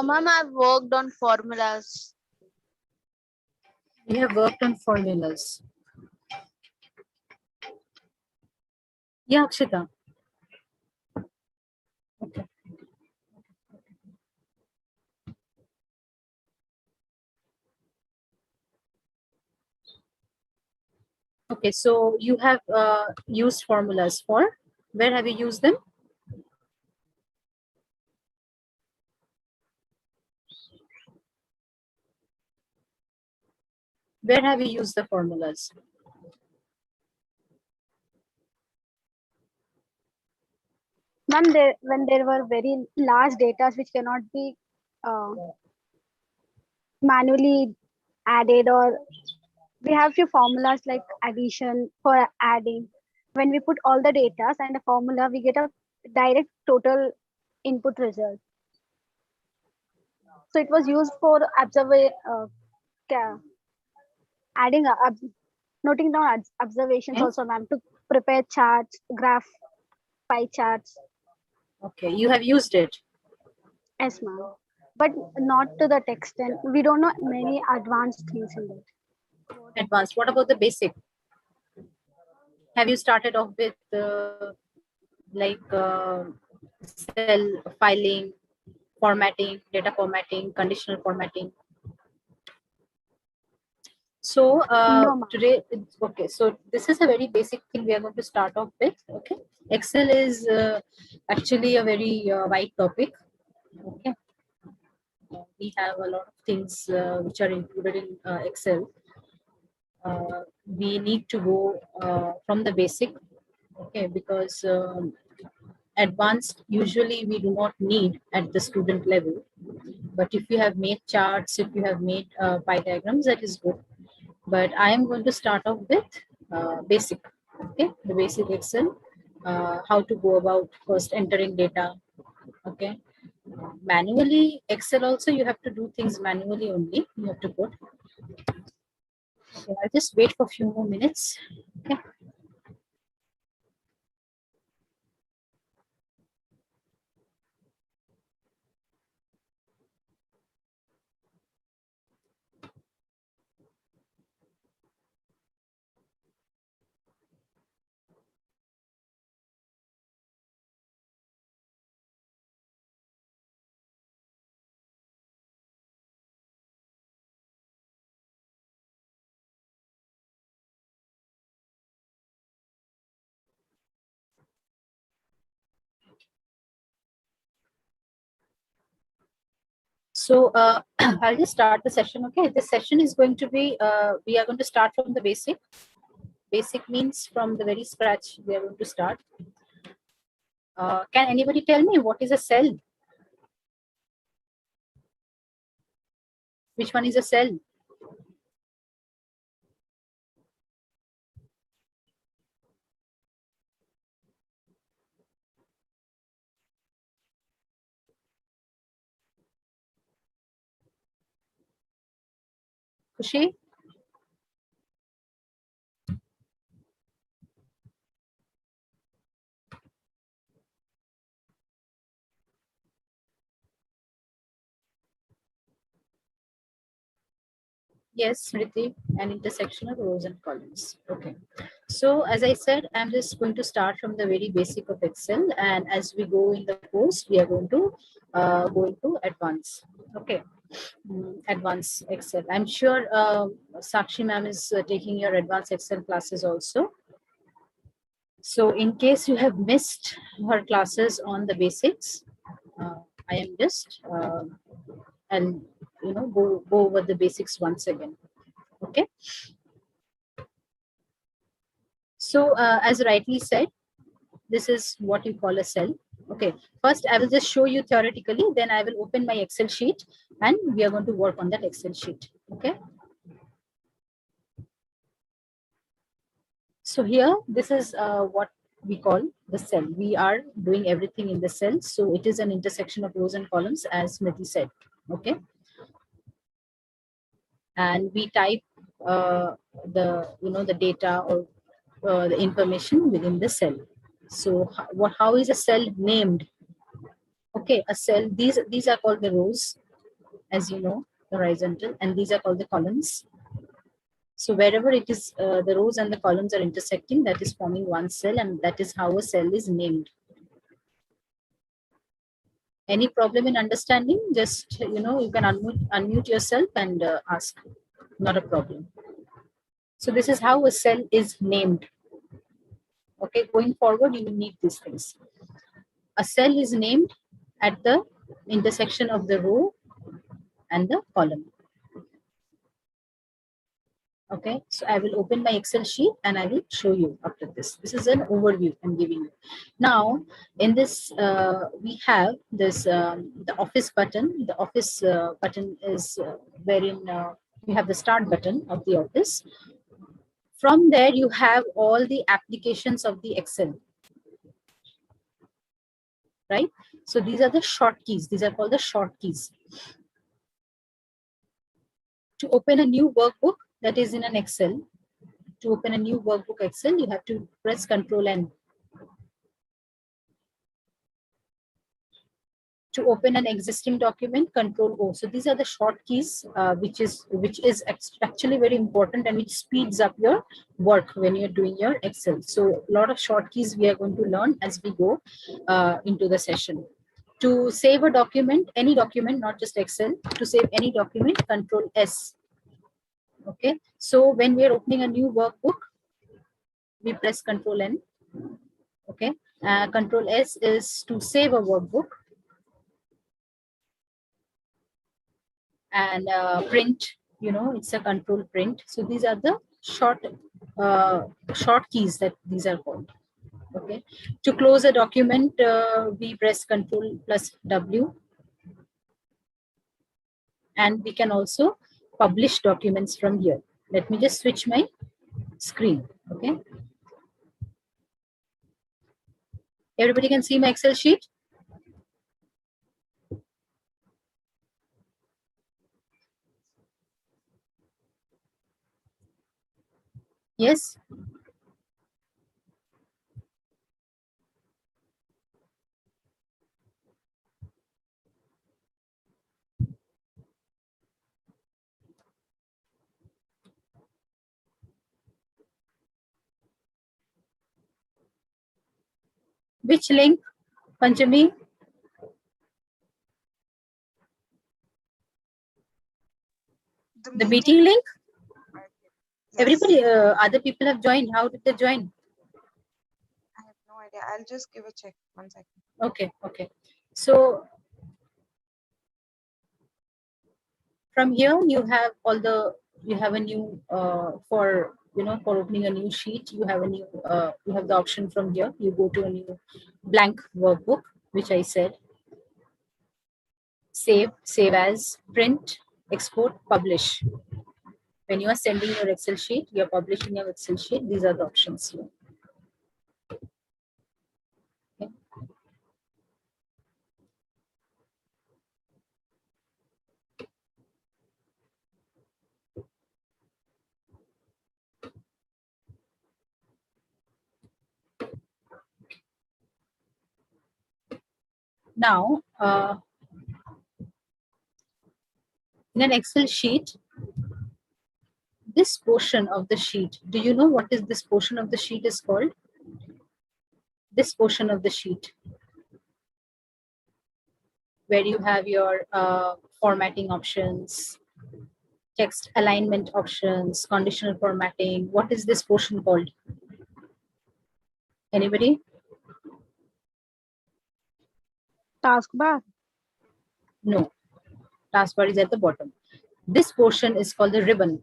Ma'am, I've worked on formulas. You have worked on formulas. Yeah, Akshita. Okay. Okay, so you have used formulas for, where have you used them? Where have you used the formulas? Ma'am, when there were very large data which cannot be uh, manually added, or we have few formulas like addition for adding. When we put all the data and a formula, we get a direct total input result. So it was used for ca- adding, noting down observations Okay. also, ma'am, to prepare charts, graph, pie charts. Okay, you have used it. Yes, ma'am. But not to that extent. We don't know many advanced things in that. Advanced. What about the basic? Have you started off with cell filing, formatting, data formatting, conditional formatting? So No, ma'am. today, okay, so this is a very basic thing we are going to start off with. Okay, Excel is actually a very wide topic. Okay, we have a lot of things which are included in Excel. We need to go from the basic, okay, because advanced usually we do not need at the student level. But if you have made charts, if you have made pie diagrams, that is good. But I am going to start off with basic, okay, the basic Excel, how to go about first entering data, okay. Manually, Excel also you have to do things manually only. You have to put. Okay, I'll just wait for a few more minutes. Okay. So I'll just start the session. Okay, this session is going to be, we are going to start from the basic. Basic means from the very scratch we are going to start. Can anybody tell me what is a cell? Which one is a cell? Kushi? Yes, Smriti, an intersection of rows and columns. Okay. So as I said, I'm just going to start from the very basic of Excel, and as we go in the course, we are going to go into advanced. Okay. Advanced Excel. I'm sure Sakshi ma'am is taking your advanced Excel classes also. So in case you have missed her classes on the basics, I am just and go over the basics once again. Okay. So as rightly said, this is what you call a cell. Okay. First, I will just show you theoretically. Then I will open my Excel sheet, and we are going to work on that Excel sheet. Okay. So here, this is what we call the cell. We are doing everything in the cell. So it is an intersection of rows and columns, as Smriti said. Okay. And we type the data or the information within the cell. So how is a cell named? Okay, a cell, these are called the rows, as you know, the horizontal, and these are called the columns. So wherever it is, the rows and the columns are intersecting, that is forming one cell, and that is how a cell is named. Any problem in understanding? Just, you know, you can unmute yourself and ask. Not a problem. So this is how a cell is named. Okay, going forward, you will need these things. A cell is named at the intersection of the row and the column. Okay, so I will open my Excel sheet and I will show you after this. This is an overview I'm giving you. Now, in this, we have this, the office button. The office button is wherein we have the start button of the office. From there, you have all the applications of the Excel, right? So these are the short keys. These are called the short keys. To open a new workbook that is in an Excel, to open a new workbook Excel, you have to press Ctrl N. To open an existing document, Control O. So these are the short keys, which is actually very important and which speeds up your work when you're doing your Excel. So a lot of short keys we are going to learn as we go into the session. To save a document, any document, not just Excel, to save any document, Control S. Okay. So when we are opening a new workbook, we press Control N. Okay. Control S is to save a workbook. And print, you know, it's a control print. So these are the short keys that these are called. Okay, to close a document, we press Control plus W, and we can also publish documents from here. Let me just switch my screen. Okay, everybody can see my Excel sheet. Yes. Which link, Panchami? The meeting link? Yes. Everybody, other people have joined. How did they join? I have no idea. I'll just give a check. 1 second. Okay, okay. So from here you have all the, you have a new for, you know, for opening a new sheet, you have a new you have the option from here. You go to a new blank workbook, which I said, save as, print, export, publish. When you are sending your Excel sheet, you are publishing your Excel sheet, these are the options here. Okay. Now, in an Excel sheet, this portion of the sheet, do you know what is this portion of the sheet is called? This portion of the sheet, where you have your formatting options, text alignment options, conditional formatting. What is this portion called? Anybody? Taskbar. No. Taskbar is at the bottom. This portion is called the ribbon.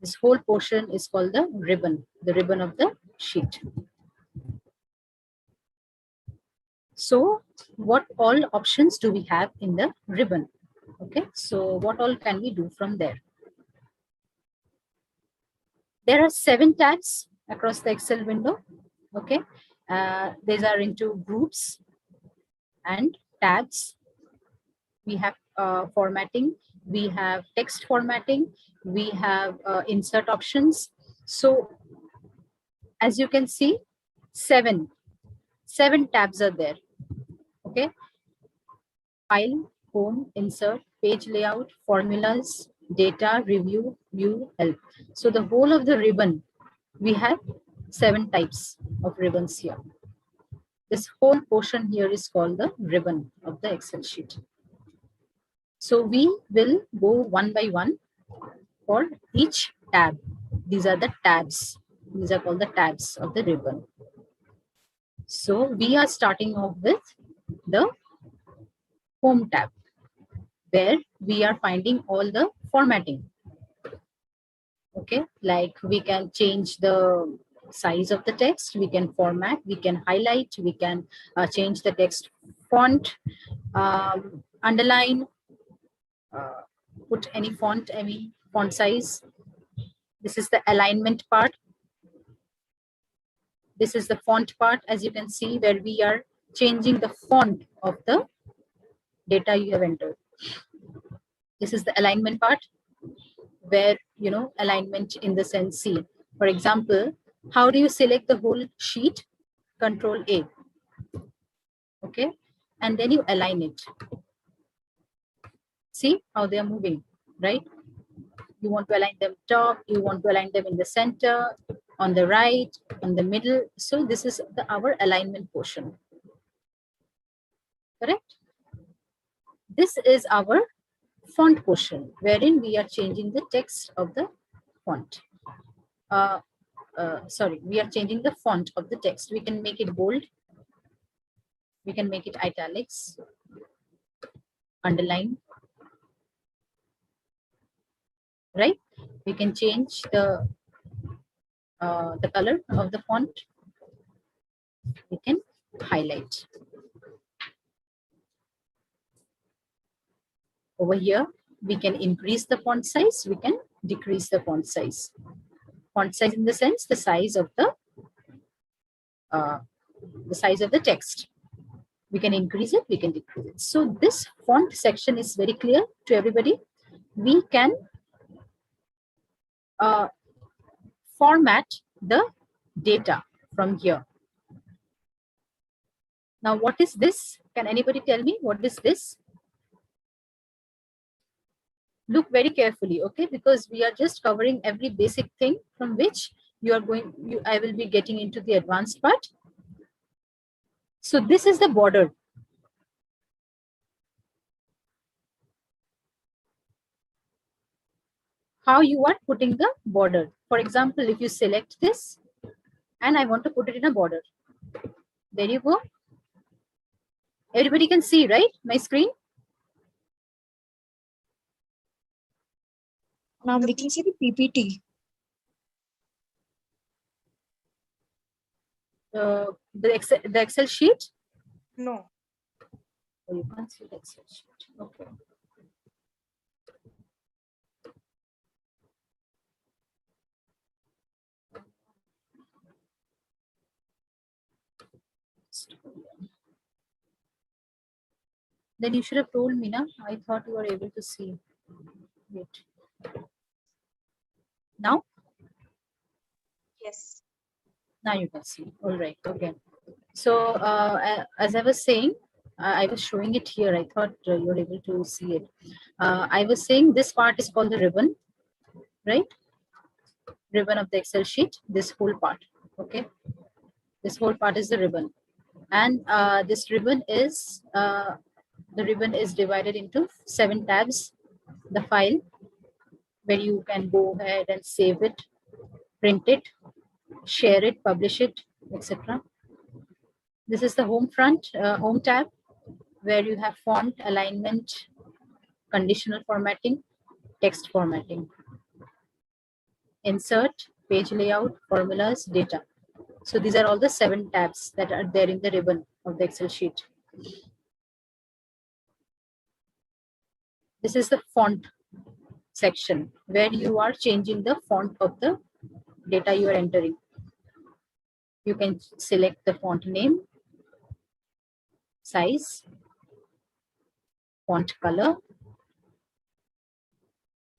This whole portion is called the ribbon of the sheet. So what all options do we have in the ribbon? Okay, so what all can we do from there? There are 7 tabs across the Excel window. Okay, these are into groups and tabs. We have formatting, we have text formatting, we have insert options. So as you can see, 7 7 tabs are there. Okay. File, home, insert, page layout, formulas, data, review, view, help. So the whole of the ribbon, we have 7 types of ribbons here. This whole portion here is called the ribbon of the Excel sheet. So we will go one by one for each tab. These are the tabs. These are called the tabs of the ribbon. So we are starting off with the home tab, where we are finding all the formatting. Okay, like we can change the size of the text, we can format, we can highlight, we can change the text font, underline, put any font, any font size. This is the alignment part. This is the font part, as you can see, where we are changing the font of the data you have entered. This is the alignment part, where, you know, alignment in the sense, see, for example, how do you select the whole sheet? Control A. Okay, and then you align it. See how they are moving, right? You want to align them top, you want to align them in the center, on the right, on the middle. So this is our alignment portion. Correct? This is our font portion, wherein we are changing the text of the font. Sorry, we are changing the font of the text. We can make it bold. We can make it italics, underline, right? We can change the color of the font. We can highlight. Over here, we can increase the font size. We can decrease the font size. Font size in the sense, the size of the text. We can increase it, we can decrease it. So this font section is very clear to everybody. We can format the data from here. Now, what is this? Can anybody tell me what is this? Look very carefully, okay? Because we are just covering every basic thing from which you are going, I will be getting into the advanced part. So this is the border. How you are putting the border. For example, if you select this and I want to put it in a border. There you go. Everybody can see, right? My screen. Now we can see the PPT. The Excel sheet? No. Oh, you can't see the Excel sheet. Okay. Then you should have told me, na? I thought you were able to see. Wait. Now? Yes. Now you can see. All right. Okay. So as I was saying, I was showing it here. I thought you were able to see it. I was saying this part is called the ribbon, right? Ribbon of the Excel sheet. This whole part. Okay. This whole part is the ribbon, and this ribbon is divided into 7 tabs. The file, where you can go ahead and save it, print it, share it, publish it, etc. This is the home tab, where you have font, alignment, conditional formatting, text formatting, insert, page layout, formulas, data. So these are all the 7 tabs that are there in the ribbon of the Excel sheet. This is the font section, where you are changing the font of the data you are entering. You can select the font name, size, font color,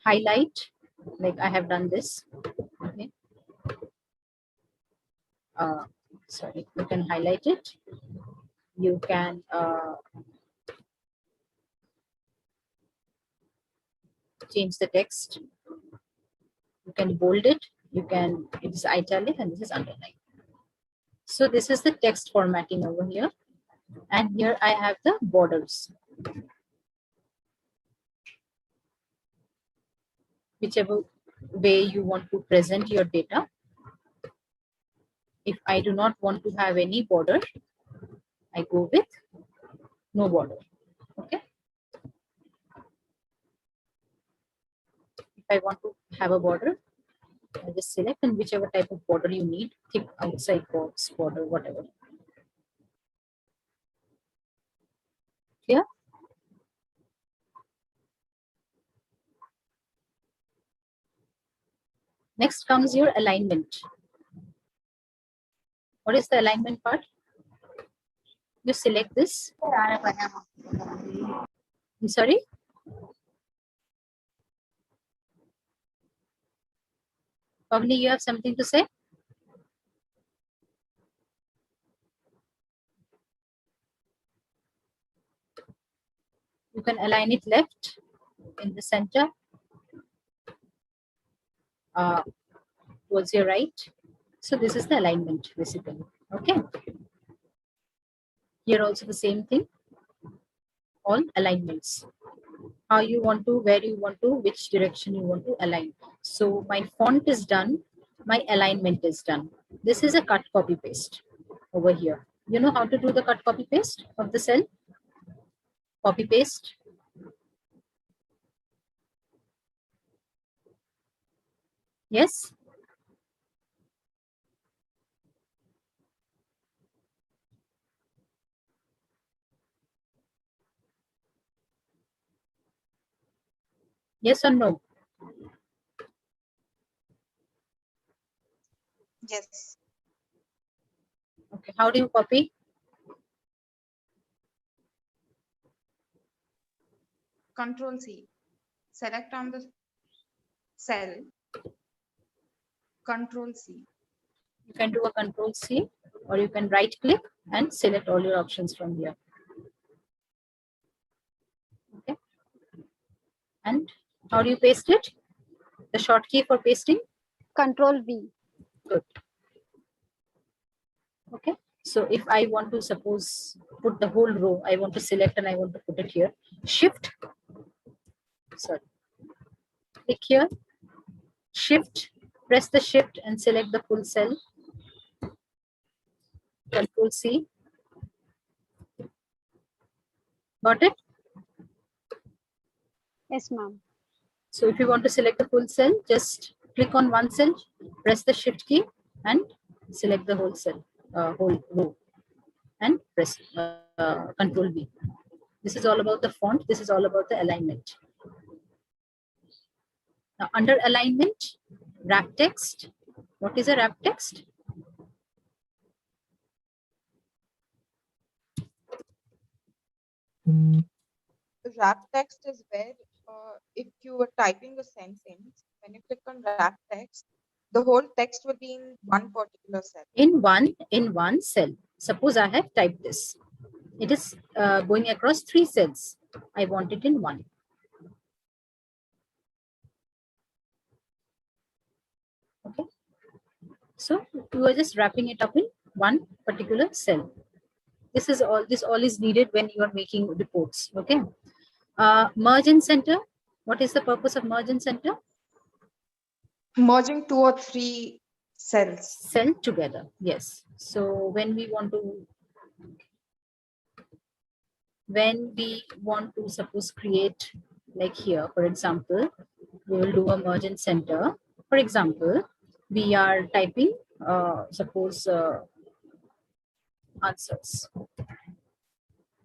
highlight, like I have done this. Okay. sorry, you can highlight it. You can change the text. You can bold it. You can, it is italic and this is underlined. So this is the text formatting over here. And here I have the borders. Whichever way you want to present your data. If I do not want to have any border, I go with no border. Okay. If I want to have a border, I just select and whichever type of border you need, thick, outside box, border, whatever. Yeah. Next comes your alignment. What is the alignment part? You select this. I'm sorry. Pavni, you have something to say? You can align it left in the center, towards your right. So this is the alignment basically. Okay. Here also the same thing. All alignments. How you want to, where you want to, which direction you want to align. So my font is done. My alignment is done. This is a cut copy paste over here. You know how to do the cut copy paste of the cell? Copy paste. Yes. Yes or no? Yes. Okay. How do you copy? Control C. Select on the cell. Control C. You can do a Control C, or you can right click and select all your options from here. Okay. And how do you paste it? The short key for pasting? Control V. Good. Okay. So if I want to suppose put the whole row, I want to select and I want to put it here. Shift. Sorry. Click here. Shift. Press the shift and select the full cell. Control C. Got it? Yes, ma'am. So if you want to select the full cell, just click on one cell, press the shift key and select the whole cell, whole row, and press Control V. This is all about the font. This is all about the alignment. Now under alignment, wrap text. What is a wrap text? Wrap text is where if you were typing a sentence, when you click on wrap text, the whole text will be in one particular cell. In one cell. Suppose I have typed this. It is going across 3 cells. I want it in one. Okay. So you are just wrapping it up in one particular cell. This all is needed when you are making reports. Okay. Merge and center. What is the purpose of merge and center? Merging 2 or 3 cells. Cell together. Yes. So when we want to suppose create, like here, for example, we will do a merge and center. For example, we are typing suppose answers.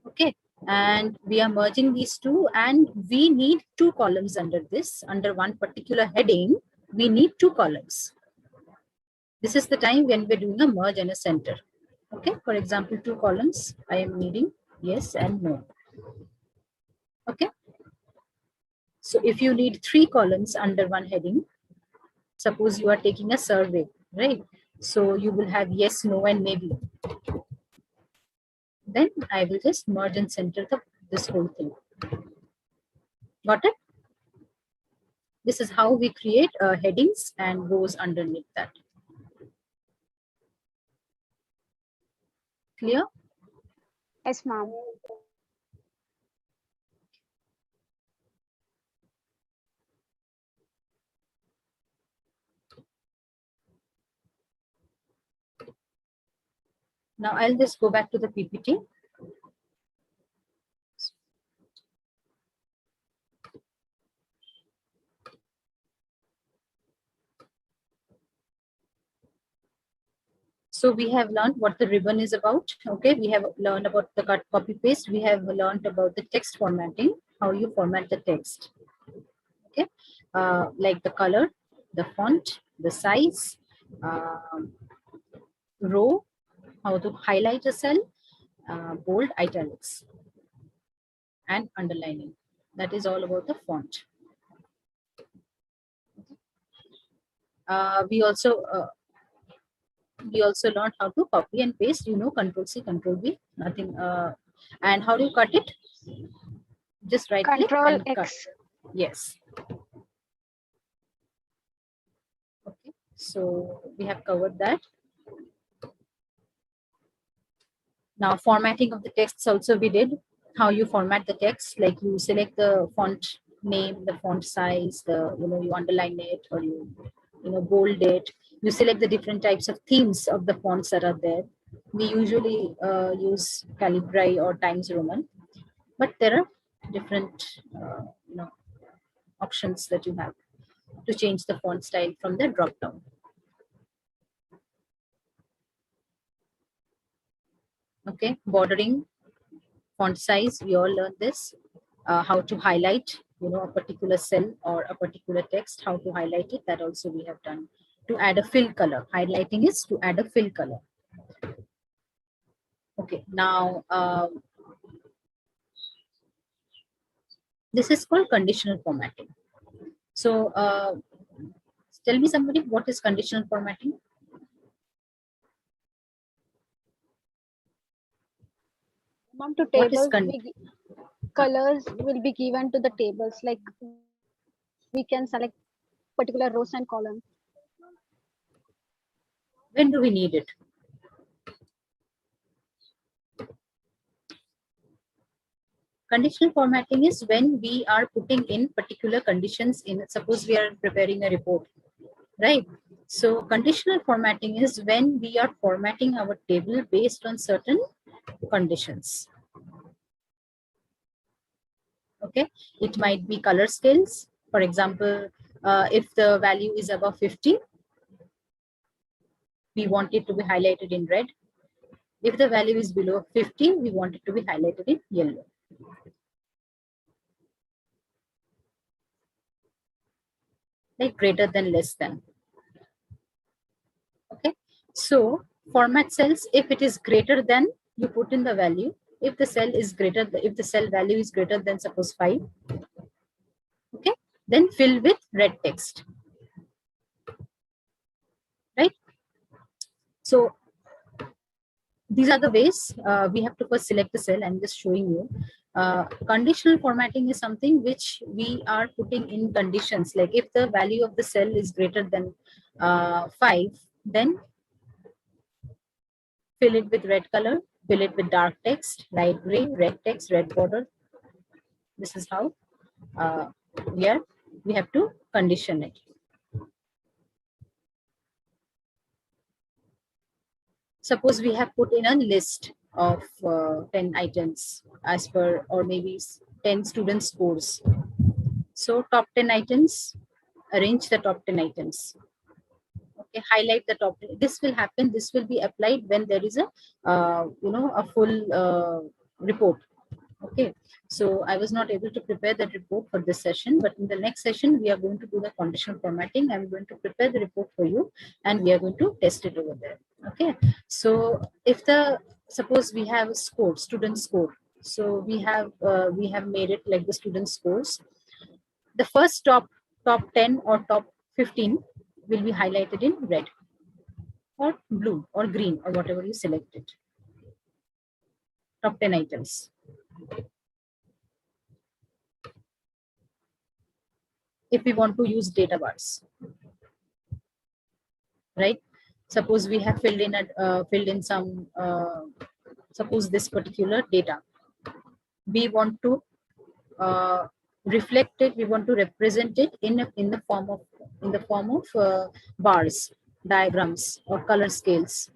Okay. And we are merging these two, and we need 2 columns under this. Under one particular heading, we need 2 columns. This is the time when we're doing a merge and a center. Okay. For example, 2 columns. I am needing yes and no. Okay. So if you need 3 columns under one heading, suppose you are taking a survey, right? So you will have yes, no, and maybe. Then I will just merge and center this whole thing. Got it? This is how we create headings and rows underneath that. Clear? Yes, ma'am. Now I'll just go back to the PPT. So we have learned what the ribbon is about. Okay, we have learned about the cut, copy, paste. We have learned about the text formatting, how you format the text. Okay, like the color, the font, the size, row, how to highlight a cell, bold, italics, and underlining. That is all about the font. We also learned how to copy and paste. You know, Control C, Control V, nothing. And how do you cut it? Just right click Control and cut. X. Yes. Okay. So we have covered that. Now formatting of the texts also we did. How you format the text, like you select the font name, the font size, you underline it or you bold it. You select the different types of themes of the fonts that are there. We usually use Calibri or Times Roman, but there are different options that you have to change the font style from the drop down. Okay, bordering, font size, we all learned this. How to highlight, a particular cell or a particular text, how to highlight it, that also we have done. To add a fill color, highlighting is to add a fill color. Okay, now this is called conditional formatting. So tell me somebody, what is conditional formatting? Ma'am, to What is tables, colors will be given to the tables. Like we can select particular rows and columns. when do we need it? Conditional formatting is when we are putting in particular conditions in it. Suppose we are preparing a report, right? So conditional formatting is when we are formatting our table based on certain conditions. Okay, it might be color scales. For example, if the value is above 50, we want it to be highlighted in red. If the value is below 50, we want it to be highlighted in yellow. Like greater than, less than. Okay, so format cells, if it is greater than, you put in the value. If the cell is greater, if the cell value is greater than suppose 5, okay, then fill with red text, right? So these are the ways we have to first select the cell. I'm just showing you. Conditional formatting is something which we are putting in conditions. Like if the value of the cell is greater than 5, then fill it with red color, fill it with dark text, light gray, red text, red border. This is how we have to condition it. Suppose we have put in a list of 10 items as per, or maybe 10 student scores. So top 10 items, arrange the top 10 items. Okay, highlight the top 10. This will happen, this will be applied when there is a, a full report. Okay, so I was not able to prepare that report for this session, but in the next session, we are going to do the conditional formatting. I'm going to prepare the report for you and we are going to test it over there. Okay, so if suppose we have a score, student score. So we have made it like the student scores. The first top 10 or top 15 will be highlighted in red. or blue or green or whatever you selected. Top 10 items. If we want to use data bars, right? Suppose we have filled in some, suppose this particular data. We want to reflect it. We want to represent it in the form of bars, diagrams, or color scales.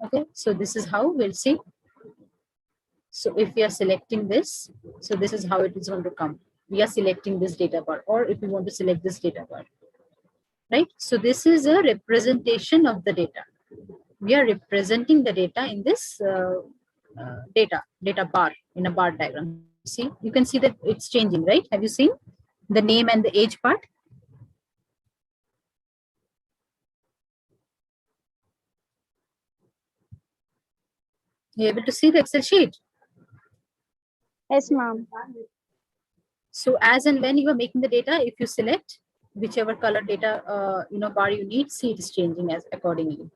Okay, so this is how we'll see. So if we are selecting this, so this is how it is going to come. We are selecting this data bar, or if we want to select this data bar, right? So this is a representation of the data. We are representing the data in this data bar, in a bar diagram. See, you can see that it's changing, right? Have you seen the name and the age part? You're able to see the Excel sheet. Yes, ma'am. So as and when you are making the data, if you select whichever color data bar you need, see it is changing as accordingly.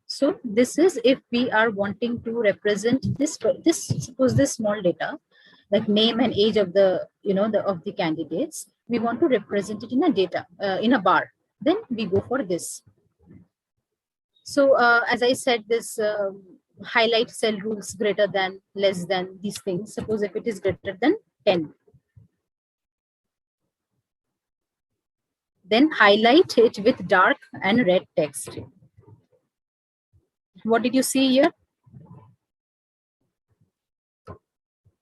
So this is if we are wanting to represent this suppose this small data, like name and age of the of the candidates, we want to represent it in a data in a bar. Then we go for this. So as I said, this highlight cell rules greater than, less than, these things. Suppose if it is greater than 10, then highlight it with dark and red text. What did you see here?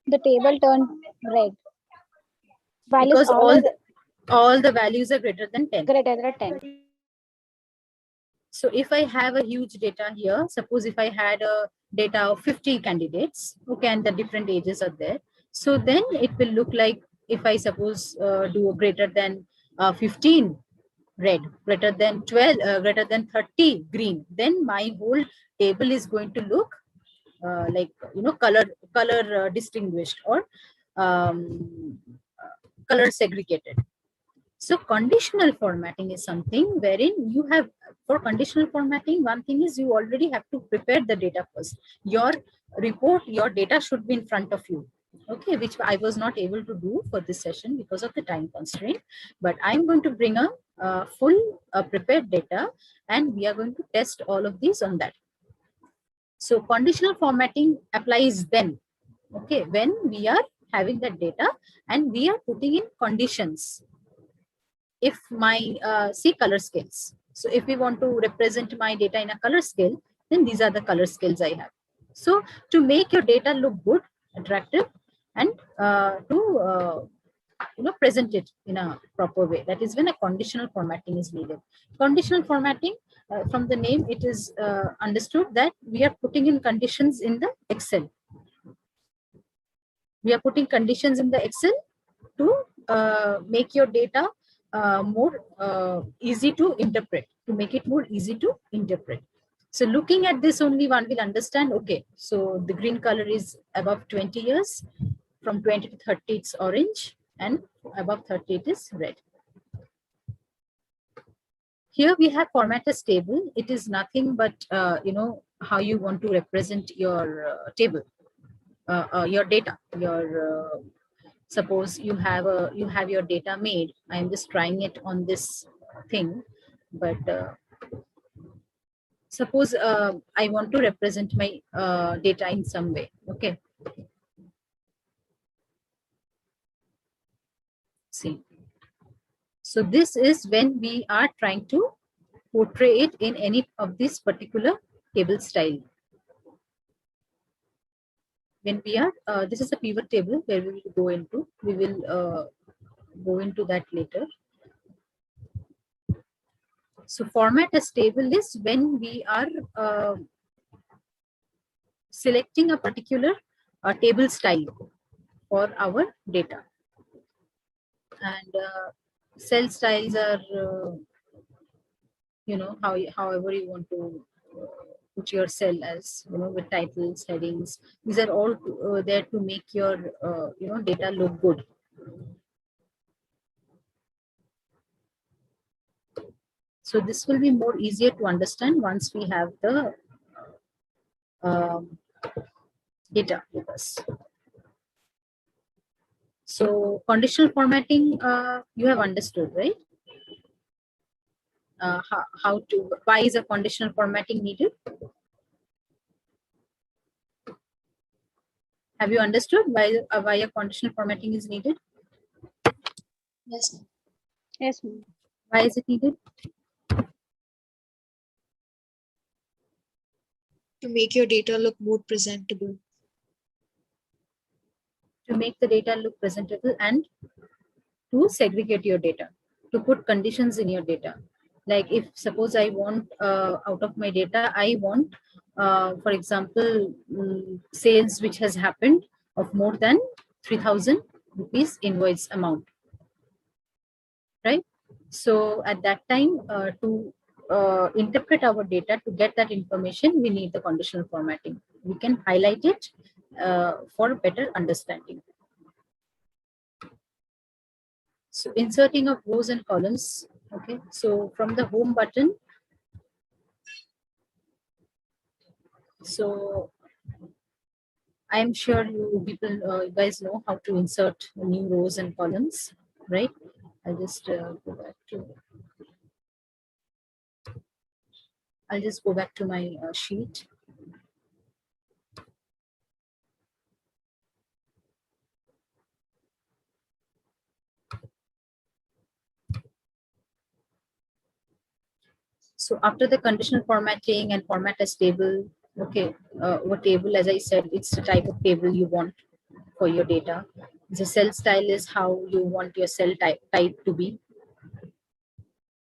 The table turned red. Values Because all the values are greater than 10. greater than 10. So if I have a huge data here, suppose if I had a data of 50 candidates, okay, and the different ages are there. So then it will look like, if I suppose do a greater than 15 red, greater than 12, greater than 30 green, then my whole table is going to look like color distinguished, or color segregated. So conditional formatting is something wherein you have, for conditional formatting, one thing is you already have to prepare the data first. Your report, your data should be in front of you. Okay, which I was not able to do for this session because of the time constraint. But I'm going to bring a full prepared data, and we are going to test all of these on that. So conditional formatting applies then, okay, when we are having that data and we are putting in conditions. If my see color scales. So if we want to represent my data in a color scale, then these are the color scales I have. So to make your data look good, attractive, and to present it in a proper way, that is when a conditional formatting is needed. Conditional formatting, from the name, it is understood that we are putting in conditions in the Excel. We are putting conditions in the Excel to make your data more easy to interpret, to make it more easy to interpret. So looking at this only, one will understand, okay, so the green color is above 20 years, from 20 to 30 it's orange, and above 30 it is red. Here we have format as table. It is nothing but how you want to represent your table, your data, your suppose you have your data made. I'm just trying it on this thing, but suppose I want to represent my data in some way. Okay, see, so this is when we are trying to portray it in any of this particular table style. When we are this is a pivot table where we will go into, go into that later. So format as table is when we are selecting a particular table style for our data, and cell styles are however you want to put your cell, as with titles, headings. These are all there to make your data look good. So this will be more easier to understand once we have the data with us. So conditional formatting, you have understood, right? Why is a conditional formatting needed? Have you understood why a conditional formatting is needed? Yes. Yes, ma'am. Why is it needed? To make your data look more presentable. To make the data look presentable and to segregate your data, to put conditions in your data. Like if suppose I want out of my data, I want, for example, sales which has happened of more than 3,000 rupees invoice amount, right? So at that time, to interpret our data, to get that information, we need the conditional formatting. We can highlight it for better understanding. So inserting of rows and columns. Okay, so from the home button, so I'm sure you people, you guys know how to insert new rows and columns, right? I'll just go back to my sheet. So after the conditional formatting and format as table, okay, what table, as I said, it's the type of table you want for your data. The cell style is how you want your cell type to be.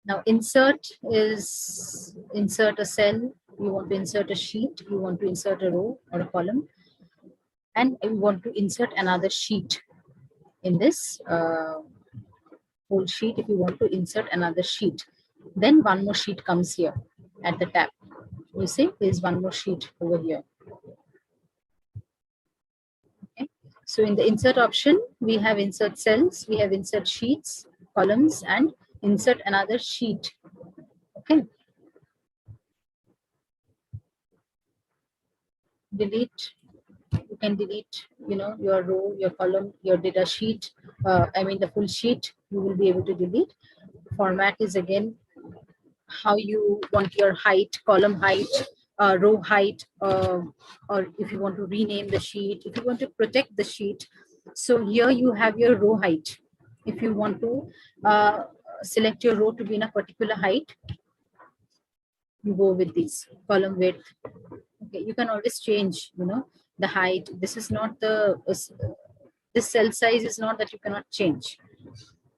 Now insert is insert a cell, you want to insert a sheet, you want to insert a row or a column, and you want to insert another sheet in this whole sheet. If you want to insert another sheet, then one more sheet comes here at the tab. You see, there's one more sheet over here. Okay. So in the insert option, we have insert cells, we have insert sheets, columns, and insert another sheet. Okay. Delete. You can delete, your row, your column, your data sheet. The full sheet. You will be able to delete. Format is again how you want your height, column height, row height, or if you want to rename the sheet, if you want to protect the sheet. So here you have your row height. If you want to select your row to be in a particular height, you go with this column width. Okay, you can always change, the height. This is not the, this cell size is not that you cannot change.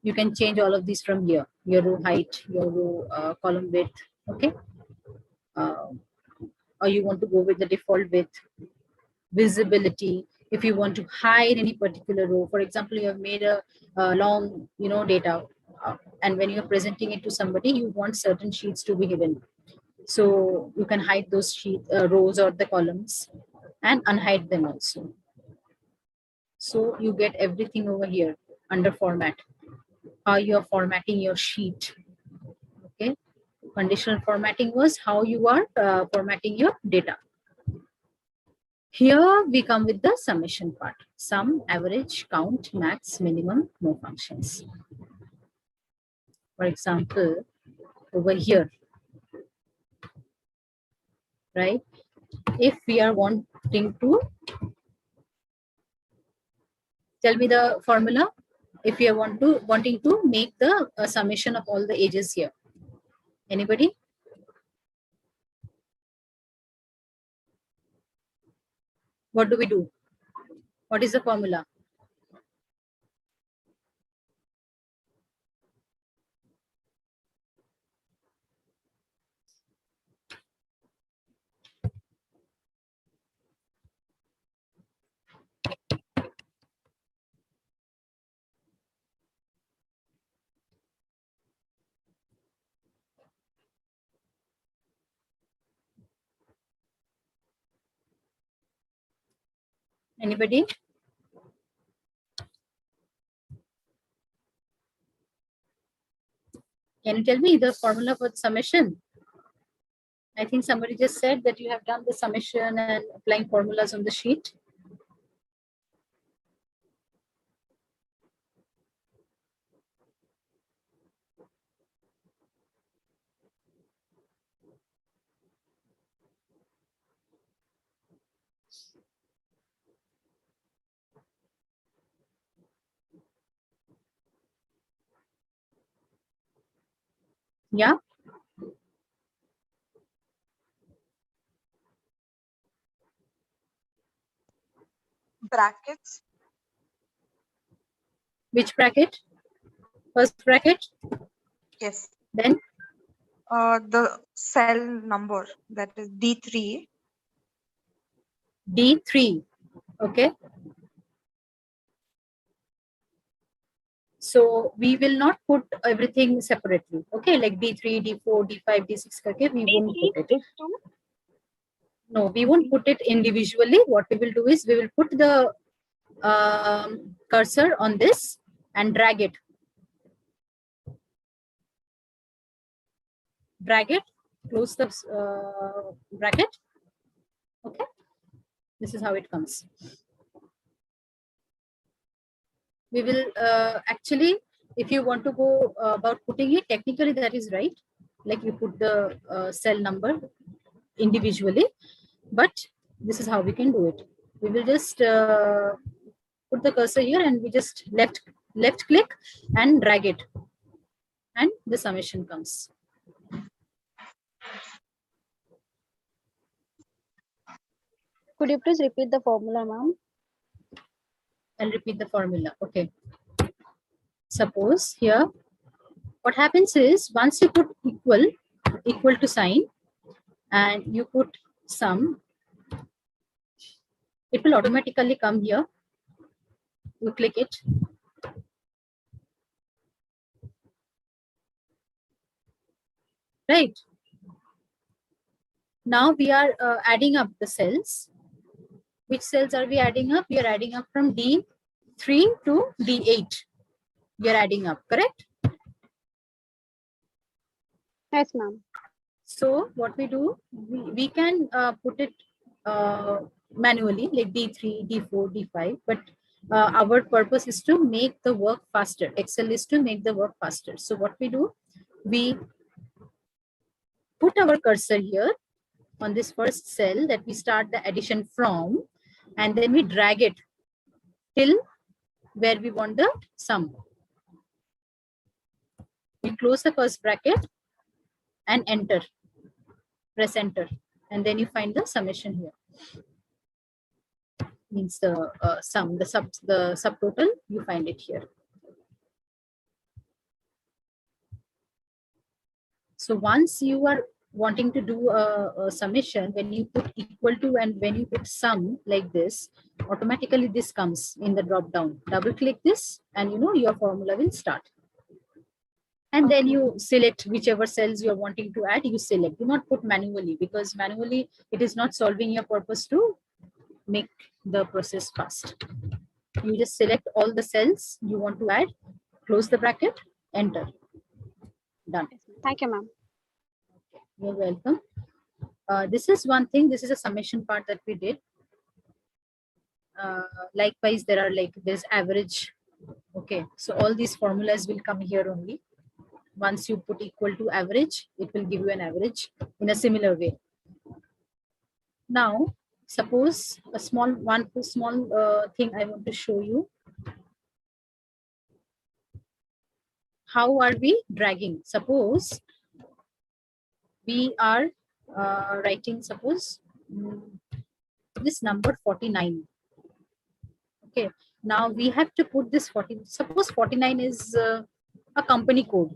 You can change all of these from here, your row height, your row column width. Okay. Or you want to go with the default width. Visibility, if you want to hide any particular row, for example, you have made a long data, and when you're presenting it to somebody, you want certain sheets to be hidden, so you can hide those rows or the columns and unhide them also. So you get everything over here under format, how you are formatting your sheet. Okay, conditional formatting was how you are formatting your data. Here we come with the summation part. Sum, average, count, max, minimum, no functions. For example, over here, right? If we are wanting to, tell me the formula. If you are wanting to make the summation of all the ages here. Anybody? What do we do? What is the formula? Anybody? Can you tell me the formula for the summation? I think somebody just said that you have done the summation and applying formulas on the sheet. Yeah. Brackets. Which bracket? First bracket. Yes. Then The cell number, that is D3. D3. Okay. So we will not put everything separately. Okay, like D3, D4, D5, D6. Okay, we won't put it. No, we won't put it individually. What we will do is we will put the cursor on this and drag it. Drag it, close the bracket. Okay, this is how it comes. We will actually, if you want to go about putting it, technically that is right. Like you put the cell number individually, but this is how we can do it. We will just put the cursor here and we just left click and drag it, and the summation comes. Could you please repeat the formula, ma'am? I'll repeat the formula. Okay. Suppose here, what happens is once you put equal to sign and you put sum, it will automatically come here. You click it. Right. Now we are adding up the cells. Which cells are we adding up? We are adding up from D3 to D8. We are adding up, correct? Yes, ma'am. So what we do, we can put it manually, like D3, D4, D5, but our purpose is to make the work faster. Excel is to make the work faster. So what we do, we put our cursor here on this first cell that we start the addition from, and then we drag it till where we want the sum. We close the first bracket and enter. Press enter, and then you find the summation here. Means the sum, the subtotal, you find it here. So once you are wanting to do a summation, when you put equal to and when you put sum like this, automatically this comes in the drop down. Double click this and you know your formula will start. And then you select whichever cells you are wanting to add, you select. Do not put manually, because manually it is not solving your purpose to make the process fast. You just select all the cells you want to add, close the bracket, enter. Done. Thank you, ma'am. You're welcome. This is one thing. This is a summation part that we did. Likewise, there's average. Okay, so all these formulas will come here only. Once you put equal to average, it will give you an average in a similar way. Now, suppose a small thing I want to show you. How are we dragging? Suppose we are writing, suppose this number 49. Okay, now we have to put this 40. Suppose 49 is a company code.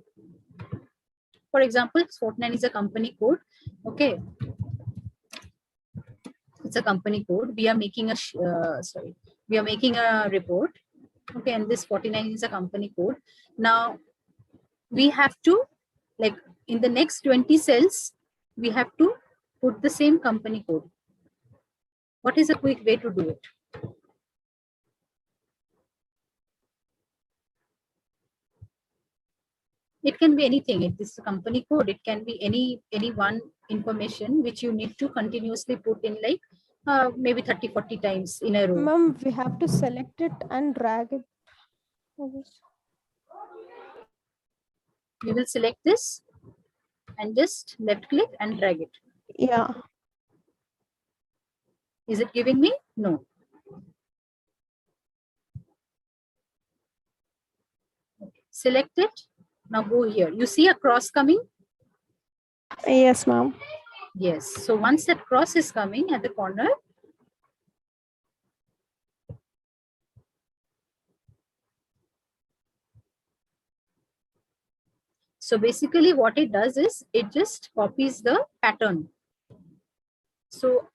For example, 49 is a company code. Okay, it's a company code. We are making a we are making a report. Okay, and this 49 is a company code. Now we have to, like, in the next 20 cells, we have to put the same company code. What is a quick way to do it? It can be anything. If this is a company code, it can be any one information which you need to continuously put in, like maybe 30-40 times in a row. Ma'am, we have to select it and drag it. You will select this and just left click and drag it. Yeah. Is it giving me? No. Okay. Select it. Now go here. You see a cross coming? Yes, ma'am. Yes. So once that cross is coming at the corner, so basically what it does is it just copies the pattern. So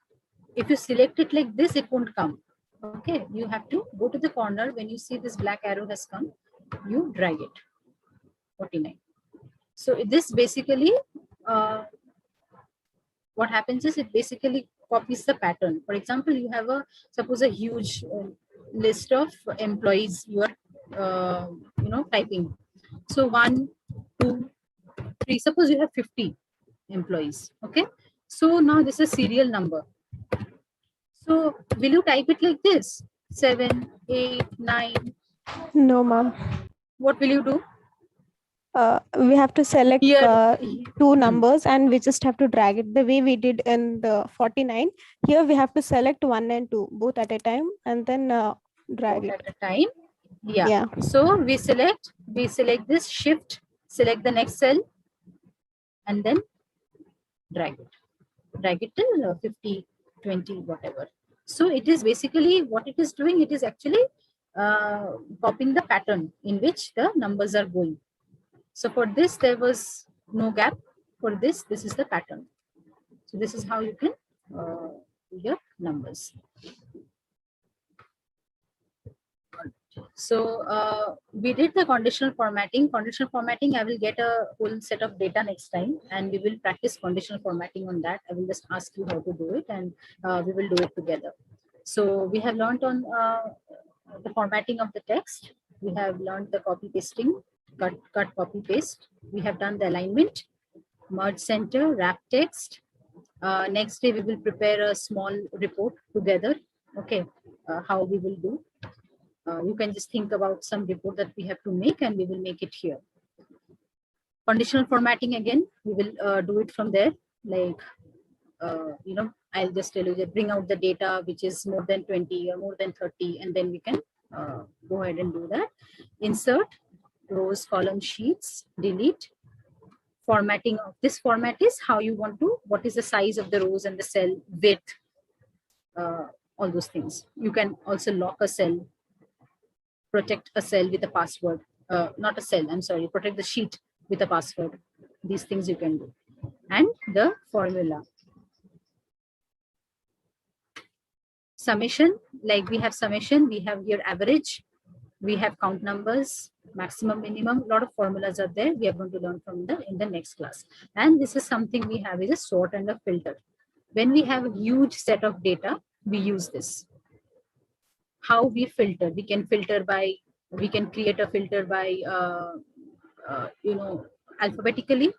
if you select it like this, it won't come. Okay, you have to go to the corner. When you see this black arrow has come, you drag it. 49. So this basically, what happens is it basically copies the pattern. For example, you have suppose a huge list of employees you are typing. So 1, 2, 3. Suppose you have 50 employees. Okay. So now this is a serial number. So will you type it like this? 7, 8, 9. No, ma'am. What will you do? We have to select Here, two numbers and we just have to drag it the way we did in the 49. Here we have to select 1 and 2 both at a time and then drag it. at a time. Yeah. Yeah. So we select this, shift, select the next cell and then drag it till 50, 20, whatever. So it is basically what it is doing. It is actually copying the pattern in which the numbers are going. So for this, there was no gap. For this is the pattern. So this is how you can do your numbers. So we did the conditional formatting. Conditional formatting, I will get a whole set of data next time and we will practice conditional formatting on that. I will just ask you how to do it and we will do it together. So we have learned on the formatting of the text. We have learned the copy pasting, cut, copy, paste. We have done the alignment, merge center, wrap text. Next day we will prepare a small report together. Okay, how we will do. You can just think about some report that we have to make and we will make it here. Conditional formatting again, we will do it from there. Like, I'll just tell you that bring out the data which is more than 20 or more than 30 and then we can go ahead and do that. Insert, rows, column, sheets, delete. Formatting of this format is how you want to, what is the size of the rows and the cell width, all those things. You can also lock a cell, protect a cell with a password, not a cell, I'm sorry, protect the sheet with a password. These things you can do. And the formula. Summation, like we have summation, we have here average, we have count numbers, maximum, minimum, a lot of formulas are there. We are going to learn from in the next class. And this is something we have is a sort and a filter. When we have a huge set of data, we use this. How we filter, we can filter by, we can create a filter by, alphabetically.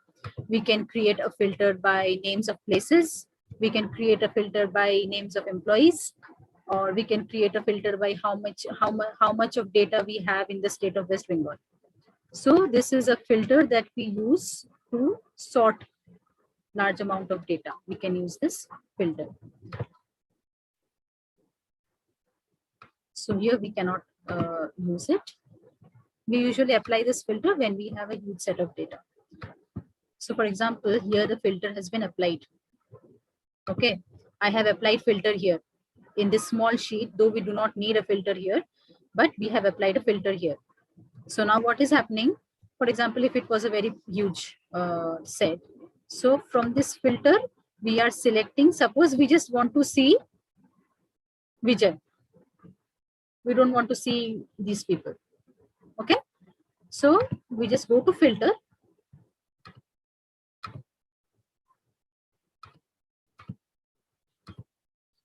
We can create a filter by names of places. We can create a filter by names of employees, or we can create a filter by how much of data we have in the state of West Bengal. So this is a filter that we use to sort large amount of data. We can use this filter. So here we cannot use it. We usually apply this filter when we have a huge set of data. So for example, here the filter has been applied. Okay, I have applied filter here in this small sheet, though we do not need a filter here, but we have applied a filter here. So now what is happening? For example, if it was a very huge set, so from this filter, we are selecting, suppose we just want to see Vijay. We don't want to see these people. Okay, so we just go to filter.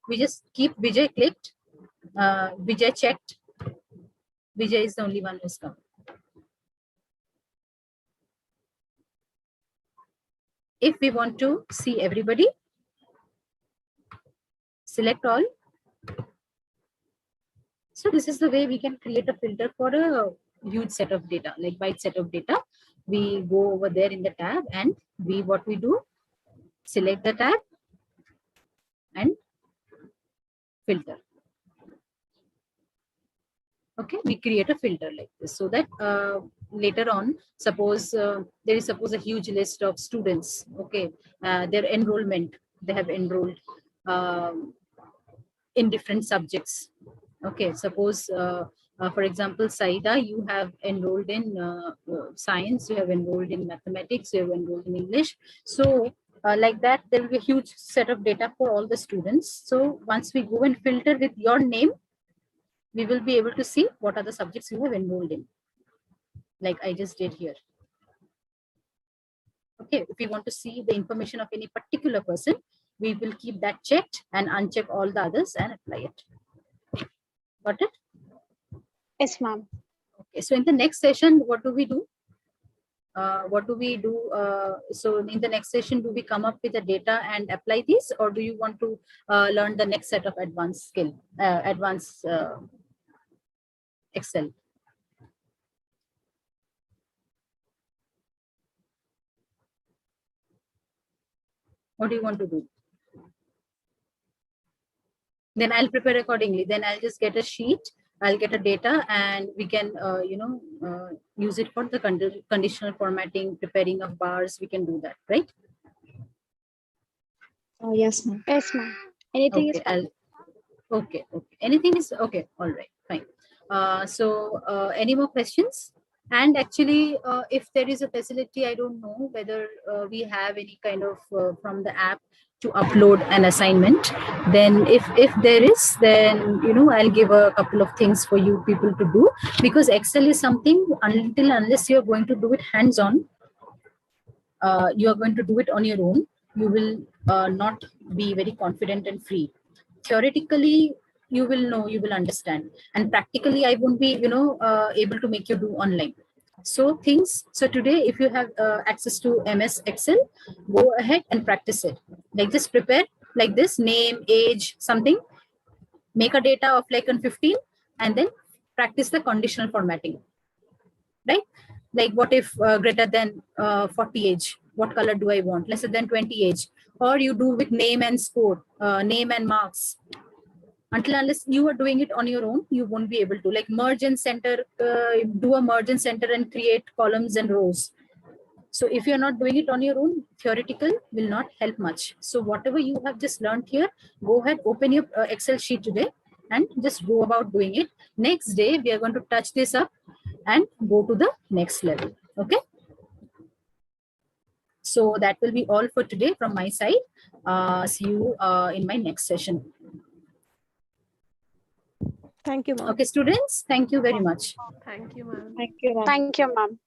We just keep Vijay clicked, Vijay checked. Vijay is the only one who's come. if we want to see everybody, select all. So this is the way we can create a filter for a huge set of data, like byte set of data. We go over there in the tab and what we do, select the tab and filter. Okay, we create a filter like this so that later on, suppose there is a huge list of students. Okay, their enrollment, they have enrolled in different subjects. Okay, suppose for example, Saida, you have enrolled in science, you have enrolled in mathematics, you have enrolled in English. So like that, there will be a huge set of data for all the students. So once we go and filter with your name, we will be able to see what are the subjects you have enrolled in, like I just did here. Okay, if we want to see the information of any particular person, we will keep that checked and uncheck all the others and apply it. Got it? Yes, ma'am. Okay, so in the next session, what do we do? So in the next session, do we come up with the data and apply these, or do you want to learn the next set of advanced skill, advanced Excel? What do you want to do? Then I'll prepare accordingly. Then I'll just get a sheet, I'll get a data, and we can, use it for the conditional formatting, preparing of bars. We can do that, right? Yes, ma'am. Yes, ma'am. Anything is fine. Okay. Anything is okay. All right, fine. Any more questions? And actually, if there is a facility, I don't know whether we have any kind of from the app to upload an assignment. Then if there is, then I'll give a couple of things for you people to do, because Excel is something unless you're going to do it hands-on, you are going to do it on your own, you will not be very confident and free. Theoretically, you will know, you will understand, and practically I won't be able to make you do online. So today, if you have access to MS Excel, go ahead and practice it. Like just prepare like this, name, age, something, make a data of like on 15, and then practice the conditional formatting, right? Like what if greater than 40 age, what color do I want? Lesser than 20 age, or you do with name and score, name and marks. Unless you are doing it on your own, you won't be able to, like merge and center, do a merge and center and create columns and rows. So if you're not doing it on your own, theoretical will not help much. So whatever you have just learned here, go ahead, open your Excel sheet today and just go about doing it. Next day, we are going to touch this up and go to the next level. Okay. So that will be all for today from my side. See you in my next session. Thank you, ma'am. Okay, students, thank you very much. Thank you, ma'am. Thank you, ma'am. Thank you, ma'am.